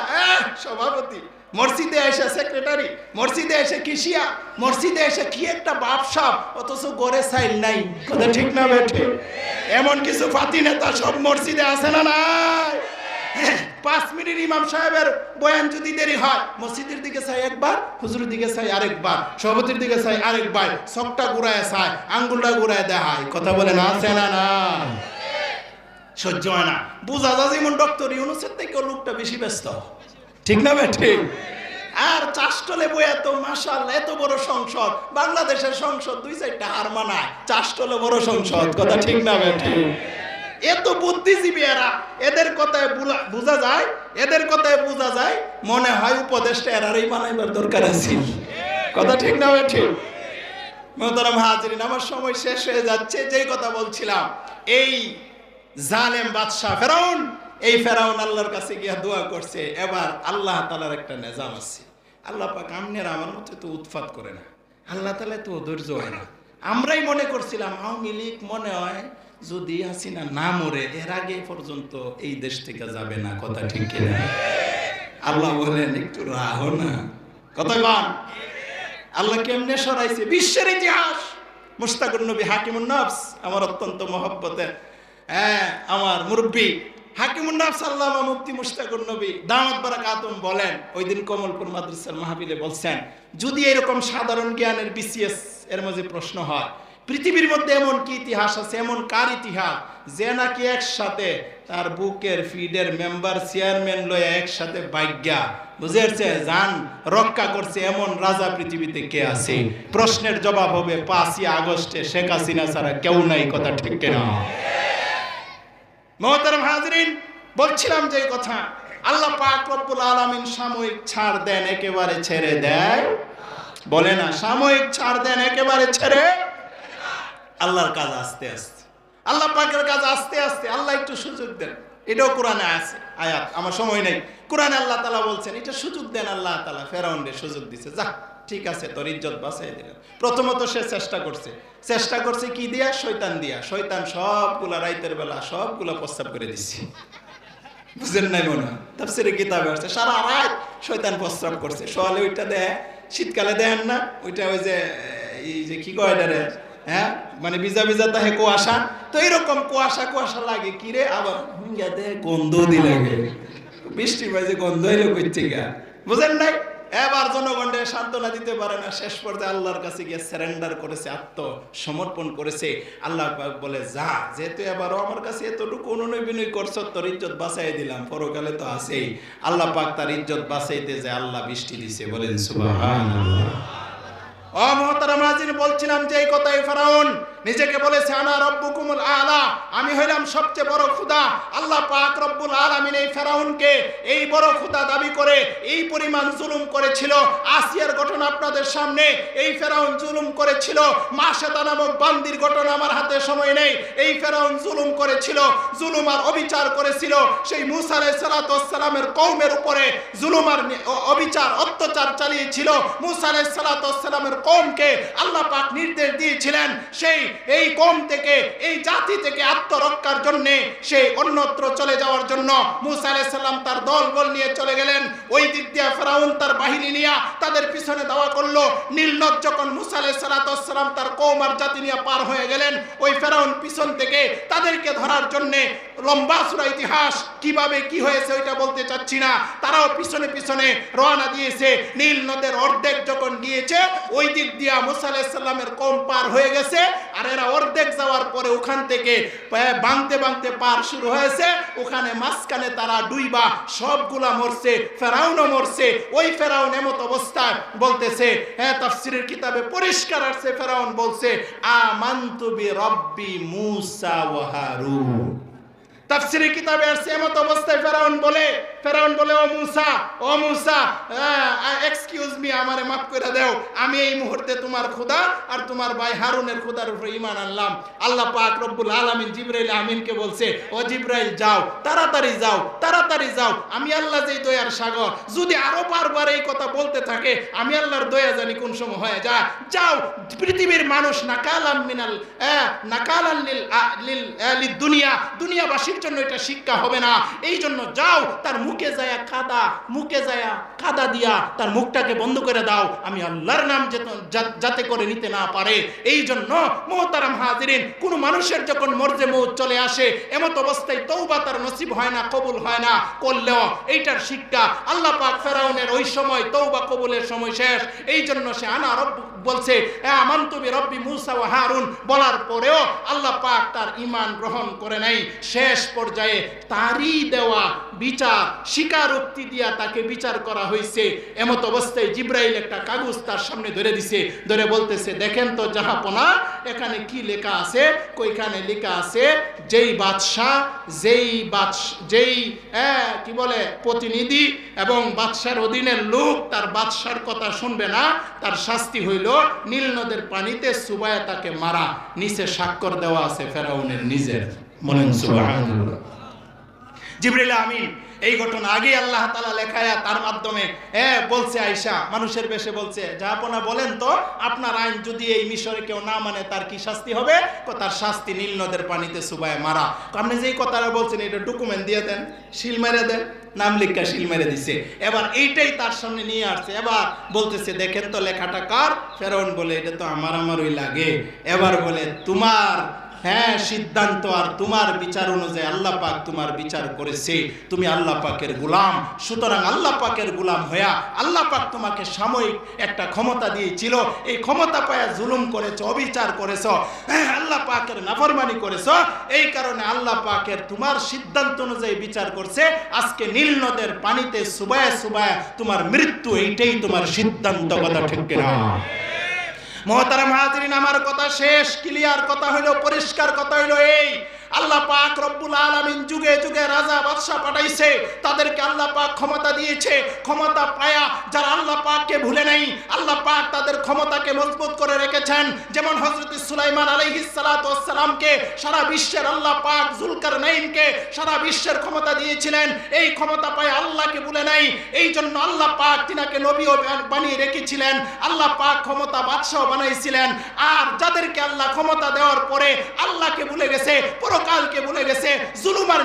সভাপতি, মসজিদে এসে সেক্রেটারি, মসজিদে এসে কিসিয়া, মসজিদে এসে কি একটা বাপসাপ, অথচ গড়ে সাইল নাই। কথা ঠিক না বেঠে? এমন কিছু ফাতি নেতা সব মসজিদে আছে না নাই? 5 মিনিট ইমাম সাহেবের বয়ান যদি দেরি হয়, মসজিদের দিকে চাই একবার, হুজুরের দিকে চাই আরেকবার, সভাপতির দিকে চাই আরেকবার, চকটা ঘুরায় চায়, আঙ্গুলটা ঘুরায় দেখায়। কথা বলে না, আছে না না? সহ্য হয় না। বুঝা যায় যেমন ডক্টর ইউনুসের থেকে লোকটা বেশি ব্যস্ত। ঠিক না বেঠে? আর চাষটলে বইয়া তো মাশাআল্লাহ এত বড় সংসদ, বাংলাদেশের সংসদ 2-4টা হার মানায়, চাষটলে বড় সংসদ। কথা ঠিক না বেঠে? এত বুদ্ধিজীবী এরা, এদের কথায় বোঝা যায়, এদের কথায় বোঝা যায় মনে হয় উপদেশটা এরারই বানাইবার দরকার আছে। কথা ঠিক না বেঠে? মোহতারাম হাজিরিন, আমার সময় শেষ হয়ে যাচ্ছে। যেই কথা বলছিলাম, এই জালেম বাদশা ফেরাউন, এই ফেরাউন আল্লাহর কাছে গিয়া দোয়া করছে। এবার আল্লাহ তাআলার একটা নিজাম আছে। আল্লাহ পাক আমনের আমার মতো তো উৎপাত করে না, আল্লাহ তাআলা তো ধৈর্য হয় না। আমরাই মনে করছিলাম আওয়ামী লীগ মনে হয় যদি হাসিনা না মরে এর আগে পর্যন্ত এই দেশ থেকে যাবে না। কথা ঠিক কিনা? আল্লাহ বলেন একটু রাহো না। কথা বল, আল্লাহ কেমনে সরাইছে বিশ্বের ইতিহাস। মুশতাকুর নবী হাকিমুন নফস, আমার অত্যন্ত মহব্বতের আমার মুরব্বী হাকিমুন নফস আল্লামা মুফতি মুশতাকুর নবী দামাত বারাকাতুম বলেন, ওই দিন কমলপুর মাদ্রাসার মাহফিলে বলছেন, যদি এরকম সাধারণ জ্ঞানের বিসিএস এর মধ্যে প্রশ্ন হয়, পৃথিবীর মধ্যে এমন কি ইতিহাস আছে, এমন কার ইতিহাস যে নাকি একসাথে তার বুকের ফিডের মেম্বার চেয়ারম্যান লয়ে একসাথে বাইজ্ঞা বুঝেছে জান রক্ষা করছে, এমন রাজা পৃথিবীতে কে আছে? প্রশ্নের জবাব হবে 5ই আগস্টে শেখ হাসিনা ছাড়া কেউ নাই। কথা ঠিক কিনা? মোহতারাম হাজিরিন, বলছিলাম যে কথা, আল্লাহ পাক রব্বুল আলামিন সাময়িক ছাড় দেন, একেবারে ছেড়ে দেয় বলে না, সাময়িক ছাড় দেন, একেবারে ছেড়ে। আল্লাহর কাজ আস্তে আস্তে, আল্লাহ পাকের কাজ আস্তে আস্তে, আল্লাহ একটু সুযোগ দেন। এটাও কোরআনে আছে আয়াত, আমার সময় নেই। কোরআনে আল্লাহ তাআলা বলছেন এটা সুযোগ দেন। আল্লাহ তাআলা ফেরাউনকে সুযোগ দিছে, যা ঠিক আছে তোর ইজ্জত বাঁচাই দিলেন। প্রথমত সে চেষ্টা করছে কি দিয়া? শয়তান দিয়া। শয়তান সবগুলা রাইতের বেলা সবগুলা প্রস্তাব করে দিচ্ছে। বুঝেন নাই মনে হয়? তাফসীরে কিতাবে আছে সারা রাত শয়তান প্রস্তাব করছে। সকালে ওইটা দেয়, শীতকালে দেন না ওইটা, ওই যে এই যে কি কয় এটারে, হ্যাঁ মানে ভিজা ভিজা তাহে কুয়াশা, তো এরকম কুয়াশা কুয়াশা লাগে কি রে, আবার গন্ধ দি লাগে, বৃষ্টি বাজে গন্ধ এলো কই থেকে, বুঝেন নাই? এবার জনগণকে সান্ত্বনা দিতে পারে না, শেষ পর্যায়ে আল্লাহর কাছে গিয়ে সারেন্ডার করেছে, আত্মসমর্পণ করেছে। আল্লাহ পাক বলে যা, যেহেতু এবারও আমার কাছে এতটুকু অনুনয় বিনয় করছো, তোর ইজ্জত বাঁচাই দিলাম, পরকালে তো আছেই। আল্লাহ পাক তার ইজ্জত বাঁচাইতে যে আল্লাহ বৃষ্টি দিছে। বলেন সুবহানাল্লাহ। ও মুহতারাম হাজির, বলছিলাম যে এই কথাই ফেরাউন নিজেকে বলেছে আনা রব্বুকুমুল আলা, আমি হইলাম সবচেয়ে বড় খোদা। আল্লাহ পাক রব্বুল আলামিন এই ফেরাউনকে এই বড় খোদা দাবি করে এই পরিমাণ জুলুম করেছিল। আসিয়ার ঘটনা আপনাদের সামনে, এই ফেরাউন জুলুম করেছিল। মাশেতা নামক বান্দির ঘটনা আমার হাতে সময় নেই। এই ফেরাউন জুলুম করেছিল, জুলুম আর অবিচার করেছিল সেই মূসা আলাইহিস সালাতু ওয়াস সালামের কওমের উপরে জুলুম আর অবিচার অত্যাচার চালিয়েছিল। মূসা আলাইহিস সালাতু ওয়াস সালামের কওমকে আল্লাহ পাক নির্দেশ দিয়েছিলেন সেই এই কওম থেকে, এই জাতি থেকে আত্মরক্ষার জন্য, সেই অন্যত্র চলে যাওয়ার জন্য মূসা আলাইহিস সালাম তার দলবল নিয়ে চলে গেলেন। ওই দিক দিয়ে ফেরাউন তার বাহিনী নিয়ে তাদের পিছনে দাওয়া করলো। নীলনদ যখন মূসা আলাইহিস সালাতু ওয়াস সালাম তার কওম আর জাতি নিয়ে পার হয়ে গেলেন, ওই ফেরাউন পিছন থেকে তাদেরকে ধরার জন্য, লম্বা সূরা ইতিহাস কিভাবে কি হয়েছে ওইটা বলতে চাচ্ছি না, তারাও পিছনে পিছনে রওনা দিয়েছে। নীল নদের অর্ধেক যখন গিয়েছে, ওই দিক দিয়া মূসা আলাইহিস সালামের কওম পার হয়ে গেছে, আর এরা অর্ধেক যাওয়ার পরে ওখান থেকে বাংতে বাংতে পার শুরু হয়েছে। ওখানে মাঝখানে তারা ডুইবা সবগুলা মরছে, ফেরাউনও মরছে। ওই ফেরাউন এমত অবস্থায় বলতেছে, হ্যাঁ তাফসীরের কিতাবে পরিষ্কার আছে, ফেরাউন বলছে আমানতু বিরাব্বি মূসা ওয়া হারুন। তাফসীরের কিতাবে আছে এমত অবস্থায় ফেরাউন বলে, ফেরাউন বলে, ও মুসা এক্সকিউজ মি, আমারে মাফ করে দাও, আমি এই মুহূর্তে তোমার খোদা আর তোমার ভাই হারুনের খোদার উপরে ঈমান আনলাম। আল্লাহ পাক রব্বুল আলামিন জিবরাইল আমিনকে বলছে, ও জিবরাইল যাও, তাড়াতাড়ি যাও, তাড়াতাড়ি যাও, আমি আল্লাহ যেই দয়ার সাগর, যদি আরো বারবার এই কথা বলতে থাকে আমি আল্লাহর দয়া জানি কোন সময় হয়ে যায়। যাও, পৃথিবীর মানুষ নাকালাম মিনাল নাকালান লিল দুনিয়া, দুনিয়াবাসীর জন্য এটা শিক্ষা হবে না, এই জন্য যাও তার মুখে যায় কাদা দিয়া তার মুখটাকে বন্ধ করে দাও, আমি আল্লাহর নাম যাতে করে নিতে না পারে। এই জন্য মুহতারাম হাজিরিন, কোন মানুষের যখন মরজে মউত চলে আসে এমত অবস্থায় তওবা তার নসিব হয় না, কবুল হয় না, করলেও এইটার শিক্ষা আল্লাহ পাক ফেরাউনের ওই সময় তওবা কবুলের সময় শেষ। এই জন্য সে আনা রব বলছে, আমানতু বিরব্বি মূসা ওয়া হারুন বলার পরেও আল্লাহ পাক তার ঈমান গ্রহণ করে নাই। শেষ পর্যায়ে তারই দেওয়া বিচার স্বীকারোক্তি দিয়া তাকে বিচার করা হয়েছে। এমত অবস্থায় জিবরাইল একটা কাগজ তার সামনে ধরে দিছে, ধরে বলতেছে, দেখেন তো জাহাপনা, এখানে কি লেখা আছে? কইখানে লেখা আছে, যেই বাদশাহ যেই কি বলে প্রতিনিধি এবং বাদশার অধীনের লোক তার বাদশার কথা শুনবে না, তার শাস্তি হইল নীল নদের পানিতে সুবায়া তাকে মারা। নিচে স্বাক্ষর দেওয়া আছে ফেরাউনের নিজের। বলেন সুবহানাল্লাহ। জিবরাইল আমিন এই ঘটনা আগে আল্লাহ তাআলা লেখায়া তার মাধ্যমে বলছে, আয়েশা মানুষের বেশে বলছে, জাহাপনা বলেন তো আপনার আইন যদি এই মিশরে কেউ না মানে তার কি শাস্তি হবে? তার শাস্তি নীল নদের পানিতে সুবায় মারা। আপনি যেই কথাটা বলছেন এটা ডকুমেন্ট দিয়ে দেন, শিল মেরে দেন। নাম লিখা শিল মেরে দিছে। এবার এইটাই তার সামনে নিয়ে আসছে, এবার বলতেছে, দেখেন তো লেখাটা কার? ফেরাউন বলে, এটা তো আমারই লাগে। এবার বলে, তোমার সিদ্ধান্ত আর তোমার বিচার অনুযায়ী আল্লাহ পাক তোমার বিচার করেছে, তুমি আল্লাহ পাকের গোলাম, সুতরাং আল্লাহ পাকের গোলাম হইয়া আল্লাহ পাক তোমাকে সাময়িক একটা ক্ষমতা দিয়েছিল, এই ক্ষমতা পায়া জুলুম করেছো, অবিচার করেছো, আল্লাহ পাকের নাফরমানি করেছো, এই কারণে আল্লাহ পাকের তোমার সিদ্ধান্ত অনুযায়ী বিচার করছে। আজকে নীল নদের পানিতে সুবায়া সুবায়া তোমার মৃত্যু, এইটাই তোমার সিদ্ধান্ত। কথা ঠিক কিনা? মুহতারাম হাজিরিন, আমার কথা শেষ, ক্লিয়ার কথা হইল, পরিষ্কার কথা হইল এই, আল্লাহ পাক রব্বুল আলামিন যুগে যুগে রাজা বাদশা পাঠাইছে, তাদেরকে আল্লাহ পাক ক্ষমতা দিয়েছে। ক্ষমতা পায়া যারা আল্লাহ পাককে ভুলে নাই, আল্লাহ পাক তাদের ক্ষমতাকে মজবুত করে রেখেছেন। যেমন হযরত সুলাইমান আলাইহিস সালাতু ওয়াস সালামকে সারা বিশ্বের আল্লাহ পাক যুলকারনাইনকে সারা বিশ্বের ক্ষমতা দিয়েছিলেন, এই ক্ষমতা পায় আল্লাহকে ভুলে নাই। এই জন্য আল্লাহ পাক তিনাকে নবীও বানিয়ে রেখেছিলেন, আল্লাহ পাক ক্ষমতা বাদশাও বানাইছিলেন। আর যাদেরকে আল্লাহ ক্ষমতা দেওয়ার পরে আল্লাহকে ভুলে গেছে, পরকালকে ভুলে গেছে, জুলুম আর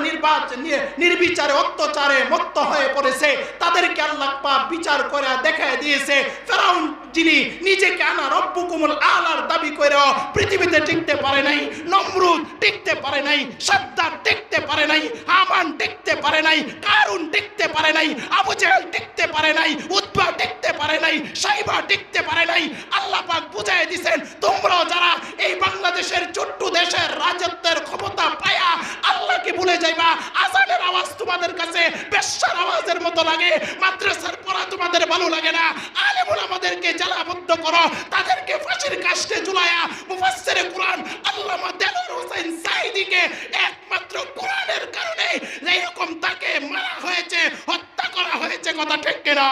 নির্বিচারে অত্যাচারে মত্ত হয়ে পড়েছে, তাদেরকে আল্লাহ পাক বিচার করে দেখায় দিয়েছে। ফেরাউন যিনি নিজেকে আনা রব্বুকুমুল আলার দাবি করে পৃথিবীতে টিকতে পারে নাই, নমরুদ টিকতে পারে নাই, সাদ্দাত টিকতে পারে নাই, হামান টিকতে পারে নাই, কারুন টিকতে পারে নাই, আবু জেহেল টিকতে পারে নাই, উতবা টিকতে পারে নাই, সাইবা টিকতে পারে নাই। আল্লাহ পাক বুঝায় দিয়েছেন, তোমরাও যারা এই বাংলাদেশের ছোট্ট দেশের রাজত্বের ক্ষমতা পায়া আল্লাহকে ভুলে যাইবা, আজানের আওয়াজ তোমাদের কাছে বেশ্যার আওয়াজের মতো লাগে, মাদ্রাসার পড়া তোমাদের ভালো লাগে না, আলেম ওলামাদেরকে জ্বালাবদ্ধ করো, তাদেরকে ফাঁসির কাস্টে ঝুলায়া মুফাসসিরে কুরআন আল্লামা দেলোয়ার হোসেন সাঈদীকে একমাত্র কোরআনের কারণে এইরকম তাকে মারা হয়েছে, হত্যা করা হয়েছে। কথা ঠিক কিনা?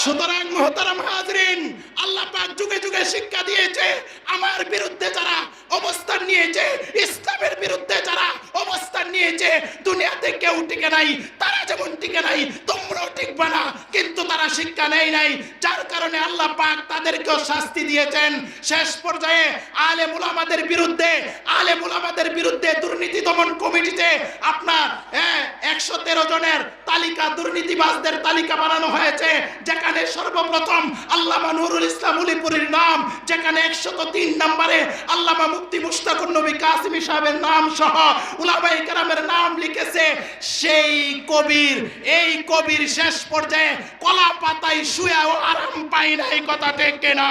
সুতরাং মুহতারাম হাজরিন, আল্লাহ পাক যুগে যুগে শিক্ষা দিয়েছে, আমার বিরুদ্ধে যারা অবস্থান নিয়েছে, ইসলামের বিরুদ্ধে যারা অবস্থান নিয়েছে, দুনিয়াতে কেউ টিকে নাই, তারা যেমন টিকে নাই তোমরাও টিকবা না। কিন্তু তারা শিক্ষা নেয় নাই, যার কারণে আল্লাহ পাক তাদেরকেও শাস্তি দিয়েছেন। শেষ পর্যায়ে আলেম উলামাদের বিরুদ্ধে দুর্নীতি দমন কমিটিতে আপনার 113 জনের তালিকা, দুর্নীতিবাজদের তালিকা বানানো হয়েছে, যেখানে সর্বপ্রথম আল্লামা নুরুল ইসলাম উলিপুরীর নাম, যেখানে 103 নম্বরে আল্লামা মুফতি মুশতাকুর নবী কাসিমি সাহেবের নাম সহ উলামায়ে কেরামের নাম লিখেছে। সেই এই কবির শেষ পর্যায়ে কলা পাতায় শুয়েও আরাম পায় নাই। কথা ঠিক কিনা?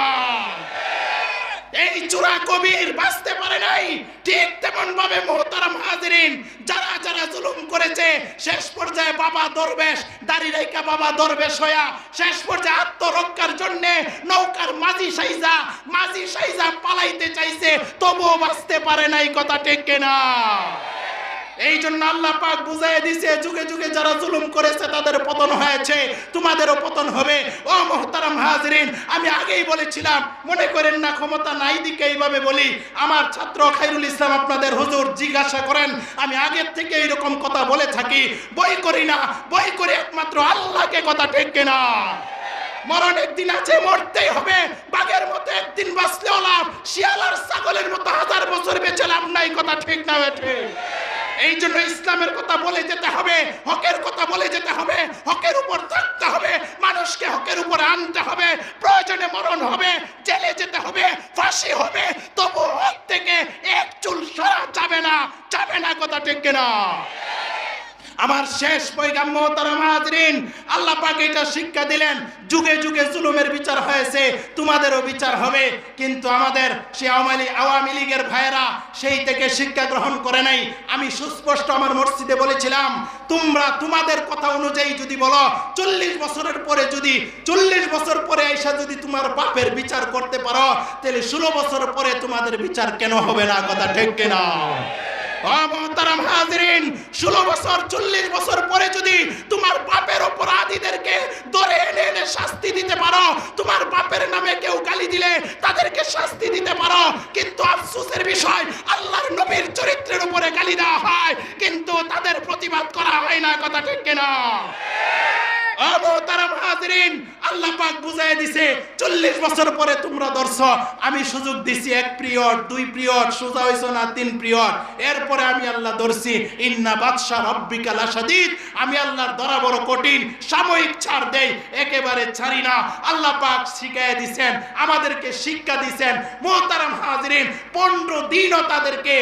এই চূড়া কবির বাঁচতে পারে নাই। ঠিক তেমন ভাবে মুহতারাম হাজিরিন, যারা যারা জুলুম করেছে, শেষ পর্যায়ে বাবা দরবেশ, দাড়ি রাইকা বাবা দরবেশ হইয়া শেষ পর্যায়ে আত্মরক্ষার জন্য নৌকার মাঝি সাইজা পালাইতে চাইছে, তবুও বাঁচতে পারে নাই। কথা ঠিক কিনা? এই জন্য আল্লাহ পাক বুঝাই দিয়েছে, যুগে যুগে যারা জুলুম করেছে তাদের পতন হয়েছে, তোমাদেরও পতন হবে। ও মুহতারাম হাজিরিন, আমি আগেই বলেছিলাম, মনে করেন না ক্ষমতা নাই দিকে এইভাবে বলি। আমার ছাত্র খায়রুল ইসলাম আপনাদের হুজুর জিজ্ঞাসা করেন, আমি আগের থেকে এইরকম কথা বলে থাকি, বই করি না, বই করে একমাত্র আল্লাহকে। কথা ঠিক কিনা? মরণ একদিন আছে, মরতেই হবে। বাঘের মতো একদিন বাঁচলেও লাভ, শিয়াল আর ছাগলের মতো 1000 বছর বেঁচে লাভ নাই। কথা ঠিক না বেঠে? এই জন্য ইসলামের কথা বলে যেতে হবে, হকের কথা বলে যেতে হবে, হকের উপর থাকতে হবে, মানুষকে হকের উপর আনতে হবে। প্রয়োজনে মরণ হবে, জেলে যেতে হবে, ফাঁসি হবে, তবু হক থেকে এক চুল সরা যাবে না, যাবে না। কথা ঠিক কিনা? আমার শেষ পয়গাম মুহতারাম হাজিরিন, আল্লাহ পাক এটা শিক্ষা দিলেন, যুগে যুগে জুলুমের বিচার হয়েছে, তোমাদেরও বিচার হবে। কিন্তু আমাদের সেই আওয়ামী লীগের ভাইয়েরা সেই থেকে শিক্ষা গ্রহণ করে নাই। আমি সুস্পষ্ট আমার মসজিদে বলেছিলাম, তোমরা তোমাদের কথা অনুযায়ী যদি বলো 40 বছরের পরে, যদি 40 বছর পরে আইসা যদি তোমার বাপের বিচার করতে পারো, তাহলে 16 বছর পরে তোমাদের বিচার কেন হবে না? কথা ঠিক কিনা? মুহতারাম হাজিরিন, 16 বছর 40 বছর পরে যদি তোমার বাপের অপরাধীদেরকে ধরে এনে এনে শাস্তি দিতে পারো, তোমার বাপের নামে কেউ গালি দিলে তাদেরকে শাস্তি দিতে পারো, কিন্তু আফসোসের বিষয় আল্লাহর নবীর চরিত্রের উপরে গালি দেওয়া হয়, কিন্তু তাদের প্রতিবাদ করা হয় না। কথা ঠিক কিনা? মুহতারাম হাজিরিন, আল্লাহ পাক বুঝাই দিছে, 40 বছর পরে তোমরা ধরছো, আমি সুযোগ দিছি 1 পিরিয়ড 2 পিরিয়ড, সোজা হইছো না 3 পিরিয়ড, এরপরে আমি আল্লাহ ধরছি। ইন্না বাদশা রাব্বিকা লাশাদীদ, আমি আল্লাহর ধরা বড় কঠিন, সাময়িক ছাড় দেই, একেবারে ছাড়ি না। আল্লাহ পাক শিখাই দিছেন, আমাদেরকে শিক্ষা দিছেন। মুহতারাম হাজিরিন, 15 দিনও তাদেরকে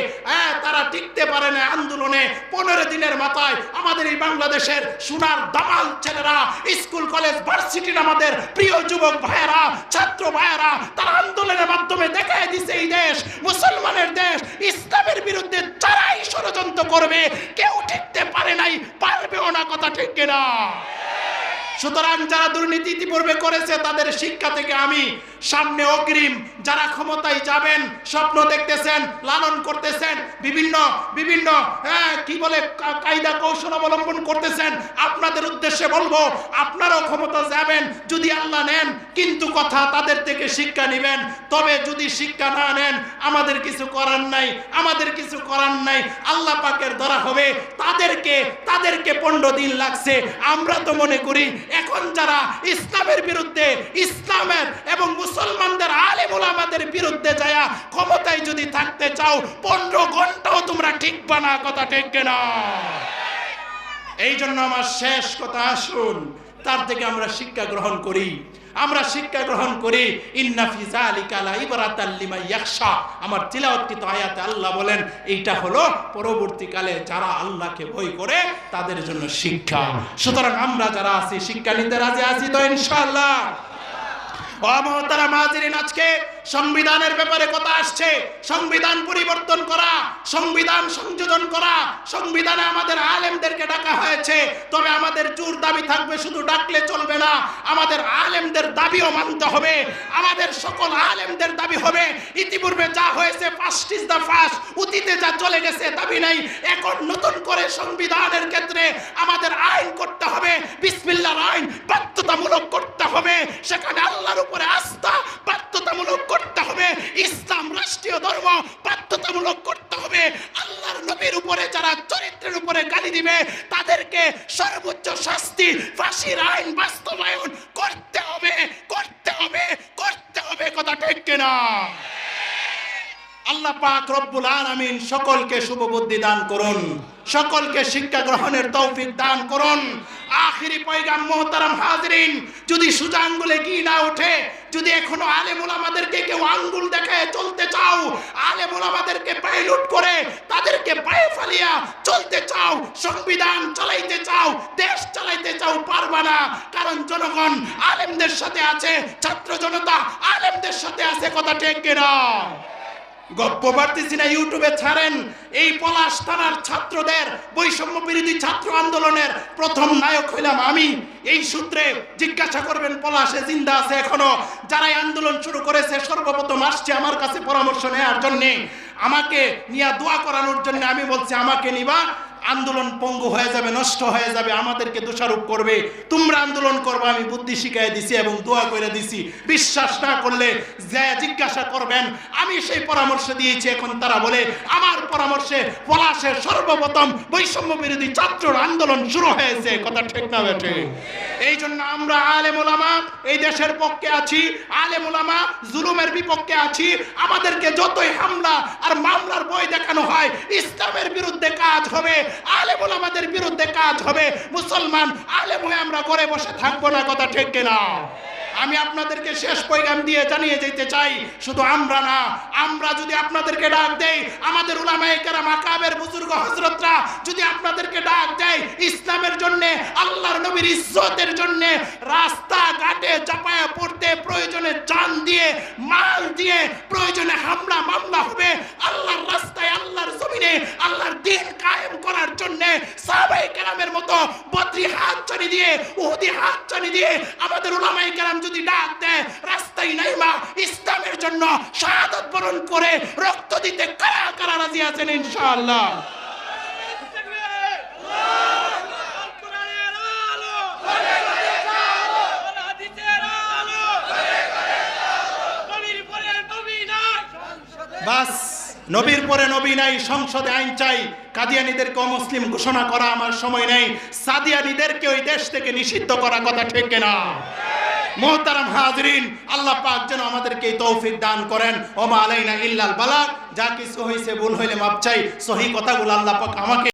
তারা টিকতে পারে না আন্দোলনে। 15 দিনের মাথায় আমাদের এই বাংলাদেশের সোনার দামাল ছেলেরা, স্কুল কলেজ ভার্সিটির আমাদের প্রিয় যুবক ভাইয়েরা, ছাত্র ভাইয়েরা, তারা আন্দোলনের মাধ্যমে দেখায় দিছে এই দেশ মুসলমানের দেশ। ইসলামের বিরুদ্ধে যারাই ষড়যন্ত্র করবে কেউ টিকতে পারে নাই, পারবেও না। কথা ঠিক কিনা? সুতরাং যারা দুর্নীতি ইতিপূর্বে করেছে তাদের শিক্ষা থেকে আমি সামনে অগ্রিম, যারা ক্ষমতায় যাবেন স্বপ্ন দেখতেছেন, লালন করতেছেন, বিভিন্ন বিভিন্ন কি বলে কায়দা কৌশল অবলম্বন করতেছেন, আপনাদের উদ্দেশ্যে বলবো, আপনারাও ক্ষমতা যাবেন যদি আল্লাহ নেন, কিন্তু কথা তাদের থেকে শিক্ষা নেবেন। তবে যদি শিক্ষা না নেন, আমাদের কিছু করার নাই, আমাদের কিছু করার নাই, আল্লাহ পাকের ধরা হবে। তাদেরকে 15 দিন লাগছে। আমরা তো মনে করি এখন যারা ইসলামের বিরুদ্ধে, ইসলামের এবং মুসলমানদের আলেম ওলামাদের বিরুদ্ধে যায় ক্ষমতায় যদি থাকতে চাও, 15 ঘন্টাও তোমরা ঠিকবা না। কথা ঠিক কিনা? এই জন্য আমার শেষ কথা, আসুন তার থেকে আমরা শিক্ষা গ্রহণ করি। আমরা শিক্ষা গ্রহণ করি, ইন্না ফি যালিকা লাইবরাতাল লিমান ইয়াখশা। আমার তিলাওয়াতকৃত আয়াতে আল্লাহ বলেন, এইটা হলো পরবর্তীকালে যারা আল্লাহকে ভয় করে তাদের জন্য শিক্ষা। সুতরাং আমরা যারা আছি শিক্ষা নিতে রাজি আছি তো ইনশাআল্লাহ? মুহতারাম হাজিরিন, আজকে সংবিধানের ব্যাপারে কথা আসছে। সংবিধান পরিবর্তন করা, সংবিধান সংযোজন করা, সংবিধানে আমাদের আলেমদেরকে ডাকা হয়েছে। তবে আমাদের জোর দাবি থাকবে, শুধু ডাকলে চলবে না, আমাদের আলেমদের দাবিও মানতে হবে। আমাদের সকল আলেমদের দাবি হবে, ইতিপূর্বে যা হয়েছে ফার্স্ট ইজ দ্য ফার্স্ট, অতীতে যা চলে গেছে দাবি নাই। এখন নতুন করে সংবিধানের ক্ষেত্রে আমাদের আইন করতে হবে, বিসমিল্লাহর আইন বাধ্যতামূলক করতে হবে। সেখানে আল্লাহর উপরে আস্থা বাধ্যতামূলক করতে হবে, ইসলাম রাষ্ট্রীয় ধর্ম বাধ্যতামূলক করতে হবে। আল্লাহর নবীর উপরে যারা চরিত্রের উপরে গালি দিবে তাদেরকে সর্বোচ্চ শাস্তি, ফাঁসির আইন বাস্তবায়ন করতে হবে, করতে হবে, করতে হবে। কথা ঠিক কিনা? আল্লাহ পাক রব্বুল আলামিন সকলকে শুভবুদ্ধি দান করুন, সকলকে শিক্ষা গ্রহণের তৌফিক দান করুন। আখিরি পয়গাম মুহতারাম হাজিরিন, যদি সোজা আঙ্গুলে ঘি না ওঠে, যদি এখনো আলেম ওলামাদেরকে কেউ আঙ্গুল দেখায় চলতে চাও, আলেম ওলামাদেরকে পাইলট করে তাদেরকে পায়ে ফালিয়া চলতে চাও, সংবিধান চালাইতে চাও, দেশ চালাইতে চাও, পারবা না। কারণ জনগণ আলেমদের সাথে আছে, ছাত্র জনতা আলেমদের সাথে আছে। কথা ঠিক কিনা? গপ্প পারতেছি না, ইউটিউবে ছাড়েন। এই পলাশ থানার ছাত্রদের বৈষম্য বিরোধী ছাত্র আন্দোলনের প্রথম নায়ক হইলাম আমি। এই সূত্রে জিজ্ঞাসা করবেন, পলাশে জিন্দা আছে এখনো। যারাই আন্দোলন শুরু করেছে সর্বপ্রথম আসছে আমার কাছে পরামর্শ নেওয়ার জন্যে, আমাকে নিয়ে দোয়া করানোর জন্য। আমি বলছি আমাকে নিবা, আন্দোলন পঙ্গু হয়ে যাবে, নষ্ট হয়ে যাবে, আমাদেরকে দোষারোপ করবে। তোমরা আন্দোলন করবে, আমি বুদ্ধি শিখাই দিছি এবং দোয়া করে দিছি। বিশ্বাস না করলে যে জিজ্ঞাসা করবেন, আমি সেই পরামর্শ দিয়েছি। এখন তারা বলে আমার পরামর্শে পলাশের সর্বপ্রথম বৈষম্য বিরোধী ছাত্র আন্দোলন শুরু হয়েছে। কথা ঠিক না বেঠে? এই জন্য আমরা আলেম ওলামা এই দেশের পক্ষে আছি, আলেম ওলামা জুলুমের বিপক্ষে আছি। আমাদেরকে যতই হামলা আর মামলার বই দেখানো হয়, ইসলামের বিরুদ্ধে কাজ হবে, আলেম ওলামাদের বিরুদ্ধে কাজ হবে। মুসলমান আলেম হয়ে আমরা ঘরে বসে থাকবো না। কথা ঠিক কিনা? আমি আপনাদেরকে শেষ পয়গাম দিয়ে জানিয়ে যেতে চাই, শুধু আমরা না, আমরা যদি আপনাদেরকে ডাক দেই, আমাদের উলামায়ে কেরাম আকাবের বুজুর্গ হযরতরা যদি আপনাদেরকে ডাক দেয় ইসলামের জন্য, আল্লাহর নবীর ইজ্জতের জন্য, রাস্তা ঘাটে চাপায়া পড়তে প্রয়োজনে জান দিয়ে, মাল দিয়ে, প্রয়োজনে হামলা মামলা হবে, আল্লাহর রাস্তায়, আল্লাহর জমিনে আল্লাহর দ্বীন কায়েম করার জন্য সাহাবায়ে কেরামের মতো বদরি হাত চানি দিয়ে, উহুদি হাত চানি দিয়ে আমাদের উলামায়ে কেরাম যদি ডাক দেয়, রাস্তায় নাইমা ইসলামের জন্য শাহাদাত বরণ করে রক্ত দিতে কারা কারা রাজি আছেন ইনশাআল্লাহ? বাস, নবীর পরে নবী নাই, সংসদে আইন চাই। কাদিয়ানীদেরকে অমুসলিম ঘোষণা করা আমার সময় নেই, সাদিয়ানীদেরকে ওই দেশ থেকে নিষিদ্ধ করা। কথা ঠিক কিনা? মুহতারাম হাজরিন, আল্লাহ পাক যেন আমাদেরকে তৌফিক দান করেন। ওমা আলাইনা ইল্লাল বালাগ। যা কিছু হয়েছে ভুল হইলে মাপ চাই। সহি কথাগুলো আল্লাহ পাক আমাকে